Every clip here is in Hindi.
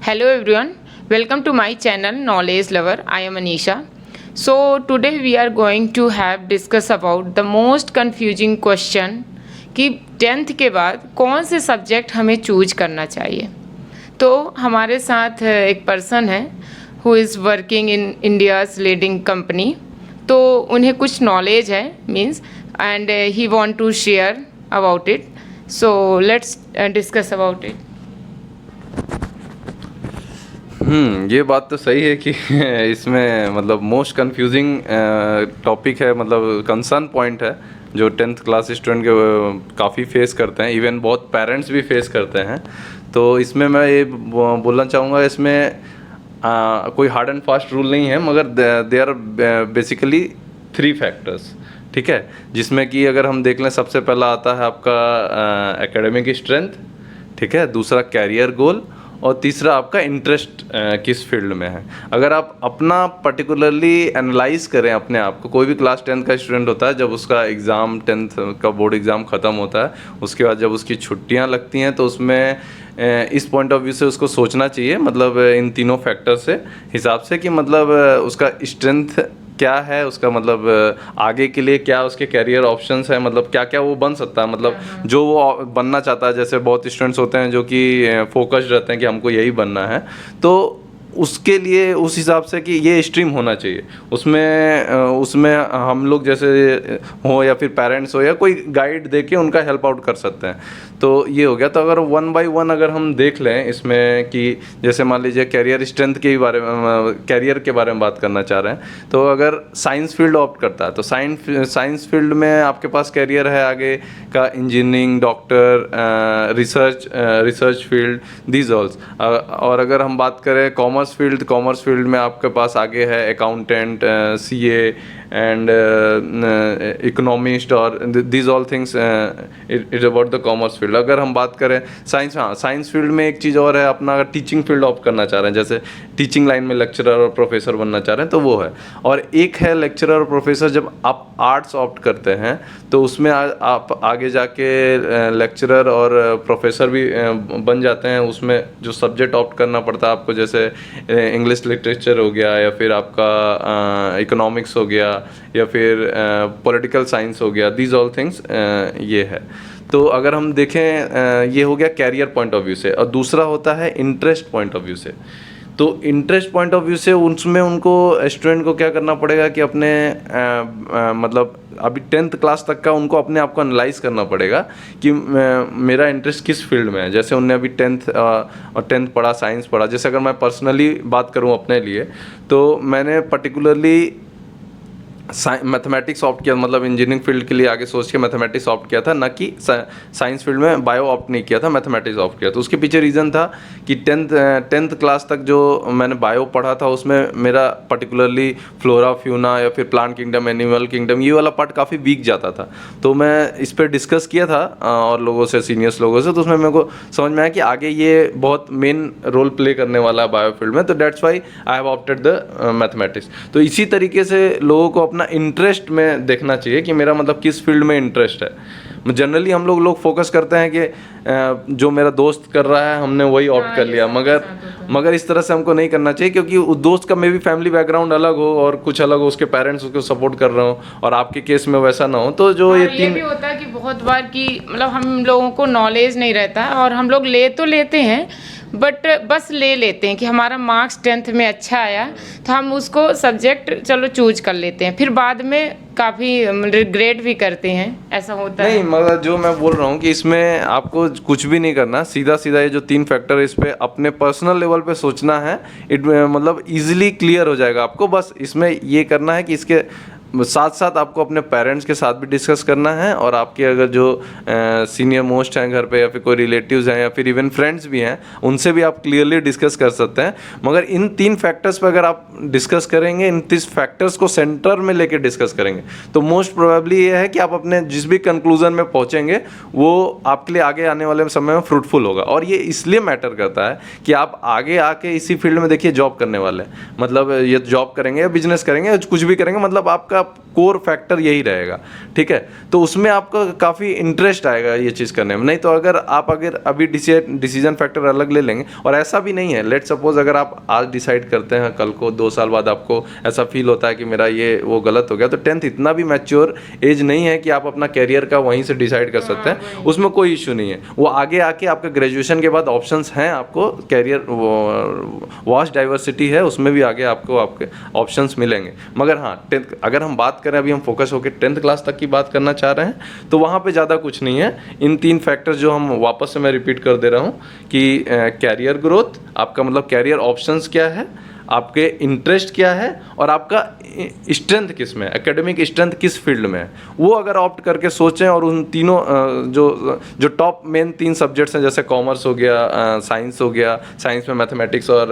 Hello everyone, welcome to my channel Knowledge Lover. I am Anisha. So today we are going to have discuss about the most confusing question कि 10th के बाद कौन से सब्जेक्ट हमें चूज करना चाहिए। तो हमारे साथ एक पर्सन है who is working in India's leading company, तो उन्हें कुछ नॉलेज है means and he want to share about it. So let's discuss about it. ये बात तो सही है कि इसमें मतलब मोस्ट कंफ्यूजिंग टॉपिक है, मतलब कंसर्न पॉइंट है जो 10th क्लास स्टूडेंट के काफ़ी फेस करते हैं, इवन बहुत पेरेंट्स भी फेस करते हैं। तो इसमें मैं ये बोलना चाहूँगा, इसमें कोई हार्ड एंड फास्ट रूल नहीं है, मगर दे आर बेसिकली 3 फैक्टर्स, ठीक है। जिसमें कि अगर हम देख लें, सबसे पहला आता है आपका एकेडमिक स्ट्रेंथ, ठीक है, दूसरा कैरियर गोल, और तीसरा आपका इंटरेस्ट किस फील्ड में है। अगर आप अपना पर्टिकुलरली एनालाइज करें अपने आप को, कोई भी क्लास 10th का स्टूडेंट होता है, जब उसका एग्ज़ाम 10th का बोर्ड एग्ज़ाम ख़त्म होता है, उसके बाद जब उसकी छुट्टियां लगती हैं, तो उसमें इस पॉइंट ऑफ व्यू से उसको सोचना चाहिए, मतलब इन तीनों फैक्टर से हिसाब से, कि मतलब उसका स्ट्रेंथ क्या है, उसका मतलब आगे के लिए क्या उसके कैरियर ऑप्शंस हैं, मतलब क्या क्या वो बन सकता है, मतलब जो वो बनना चाहता है। जैसे बहुत स्टूडेंट्स होते हैं जो कि फोकस्ड रहते हैं कि हमको यही बनना है, तो उसके लिए उस हिसाब से कि ये स्ट्रीम होना चाहिए, उसमें हम लोग जैसे हो या फिर पेरेंट्स हो या कोई गाइड दे के उनका हेल्प आउट कर सकते हैं। तो ये हो गया। तो अगर 1 बाय 1 अगर हम देख लें इसमें कि जैसे मान लीजिए कैरियर स्ट्रेंथ के बारे में, कैरियर के बारे में बात करना चाह रहे हैं, तो अगर साइंस फील्ड ऑप्ट करता है तो साइंस फील्ड में आपके पास कैरियर है आगे का engineering, doctor, research field, these alls. और अगर हम बात करें कॉमर्स फील्ड में आपके पास आगे है अकाउंटेंट, सीए एंड इकोनॉमिस्ट, और these all things it about the commerce field. अगर हम बात करें साइंस, हाँ, साइंस फील्ड में एक चीज़ और है अपना, अगर टीचिंग फील्ड ऑप्ट करना चाह रहे हैं, जैसे टीचिंग लाइन में लेक्चरर और प्रोफेसर बनना चाह रहे हैं, तो वो है। और एक है लेक्चरर और प्रोफेसर, जब आप आर्ट्स ऑप्ट करते हैं तो उसमें आप आगे जाके लेक्चरर और प्रोफेसर भी बन जाते हैं। उसमें जो सब्जेक्ट ऑप्ट करना पड़ता है आपको, जैसे इंग्लिश लिटरेचर हो गया, या फिर आपका इकोनॉमिक्स हो गया, या फिर पॉलिटिकल साइंस हो गया, दीज ऑल थिंग्स ये है। तो अगर हम देखें, ये हो गया कैरियर पॉइंट ऑफ व्यू से, और दूसरा होता है इंटरेस्ट पॉइंट ऑफ व्यू से। तो इंटरेस्ट पॉइंट ऑफ व्यू से उसमें उनको स्टूडेंट को क्या करना पड़ेगा कि अपने मतलब अभी 10th क्लास तक का उनको अपने आप को एनालाइज करना पड़ेगा कि मेरा इंटरेस्ट किस फील्ड में है। जैसे उनने अभी 10th पढ़ा, साइंस पढ़ा। जैसे अगर मैं पर्सनली बात करूं अपने लिए, तो मैंने पर्टिकुलरली मैथमेटिक्स ऑप्ट किया, मतलब इंजीनियरिंग फील्ड के लिए आगे सोच के मैथमेटिक्स ऑप्ट किया था, ना कि साइंस फील्ड में बायो ऑप्ट नहीं किया था, मैथमेटिक्स ऑप्ट किया। तो उसके पीछे रीज़न था कि 10th क्लास तक जो मैंने बायो पढ़ा था उसमें मेरा पर्टिकुलरली फ्लोरा फ्यूना या फिर प्लांट किंगडम, एनिमल किंगडम, ये वाला पार्ट काफ़ी वीक जाता था। तो मैं इस पर डिस्कस किया था और लोगों से, सीनियर्स लोगों से, तो उसमें मेरे को समझ में आया कि आगे ये बहुत मेन रोल प्ले करने वाला है बायो फील्ड में। तो that's why I have opted the mathematics. तो इसी तरीके से लोगों को अपना इंटरेस्ट में देखना चाहिए कि मेरा मतलब किस फील्ड में इंटरेस्ट है। जनरली हम लोग फोकस करते हैं कि जो मेरा दोस्त कर रहा है हमने वही ऑप्ट कर लिया, मगर इस तरह से हमको नहीं करना चाहिए, क्योंकि उस दोस्त का मे भी फैमिली बैकग्राउंड अलग हो और कुछ अलग हो, उसके पेरेंट्स उसको सपोर्ट कर रहे हो, और आपके केस में वैसा ना हो। तो जो ये भी होता है कि बहुत बार कि मतलब हम लोगों को नॉलेज नहीं रहता है, और हम लोग ले तो लेते हैं बट बस ले लेते हैं कि हमारा मार्क्स 10th में अच्छा आया तो हम उसको सब्जेक्ट चलो चूज कर लेते हैं, फिर बाद में काफ़ी रिग्रेट भी करते हैं, ऐसा होता है। नहीं, मगर जो मैं बोल रहा हूँ कि इसमें आपको कुछ भी नहीं करना, सीधा ये जो 3 फैक्टर है इस पे अपने पर्सनल लेवल पे सोचना है। मतलब इजीली क्लियर हो जाएगा आपको। बस इसमें ये करना है कि इसके साथ साथ आपको अपने पेरेंट्स के साथ भी डिस्कस करना है, और आपके अगर जो सीनियर मोस्ट हैं घर पे, या फिर कोई रिलेटिव्स हैं, या फिर इवन फ्रेंड्स भी हैं, उनसे भी आप क्लियरली डिस्कस कर सकते हैं। मगर इन 3 फैक्टर्स पर अगर आप डिस्कस करेंगे, इन 3 फैक्टर्स को सेंटर में लेके डिस्कस करेंगे, तो मोस्ट प्रोबेबली ये है कि आप अपने जिस भी कंक्लूजन में पहुँचेंगे वो आपके लिए आगे आने वाले समय में फ्रूटफुल होगा। और ये इसलिए मैटर करता है कि आप आगे आके इसी फील्ड में देखिए जॉब करने वाले हैं, मतलब ये जॉब करेंगे या बिजनेस करेंगे या कुछ भी करेंगे, मतलब आपका कोर फैक्टर यही रहेगा, ठीक है। तो उसमें आपका काफ़ी इंटरेस्ट आएगा ये चीज़ करने में। नहीं तो अगर अभी डिसीजन फैक्टर अलग ले लेंगे, और ऐसा भी नहीं है, लेट सपोज अगर आप आज डिसाइड करते हैं, कल को 2 साल बाद आपको ऐसा फील होता है कि मेरा ये वो गलत हो गया, तो 10th इतना भी मैच्योर एज नहीं है कि आप अपना कैरियर का वहीं से डिसाइड कर सकते हैं, उसमें कोई इशू नहीं है। वो आगे आके आपके ग्रेजुएशन के बाद ऑप्शंस हैं, आपको कैरियर वास्ट डाइवर्सिटी है, उसमें भी आगे आपको आपके ऑप्शंस मिलेंगे। मगर हाँ, 10th अगर हम बात करें, अभी हम फोकस होकर 10th क्लास तक की बात करना चाह रहे हैं, तो वहाँ पे ज़्यादा कुछ नहीं है। इन 3 फैक्टर्स जो हम वापस से मैं रिपीट कर दे रहा हूँ कि कैरियर ग्रोथ, आपका मतलब कैरियर ऑप्शंस क्या है, आपके इंटरेस्ट क्या है, और आपका स्ट्रेंथ किस में है, एकेडमिक स्ट्रेंथ किस फील्ड में है, वो अगर ऑप्ट करके सोचें और उन तीनों जो टॉप मेन 3 सब्जेक्ट्स हैं, जैसे कॉमर्स हो गया, साइंस हो गया, साइंस में मैथमेटिक्स और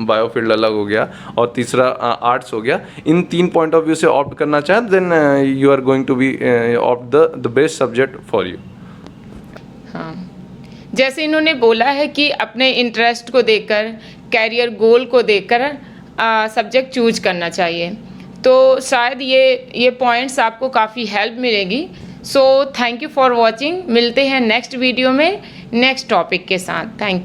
बायो फील्ड अलग हो गया, और तीसरा आर्ट्स हो गया, इन 3 पॉइंट ऑफ व्यू से ऑप्ट करना चाहें, then you are going to be opt the best subject for you. हाँ, जैसे इन्होंने बोला है कि अपने इंटरेस्ट को देखकर, कैरियर गोल को देखकर सब्जेक्ट चूज करना चाहिए, तो शायद ये पॉइंट्स आपको काफ़ी हेल्प मिलेगी। So thank you for watching. मिलते हैं नेक्स्ट वीडियो में नेक्स्ट टॉपिक के साथ। Thank you.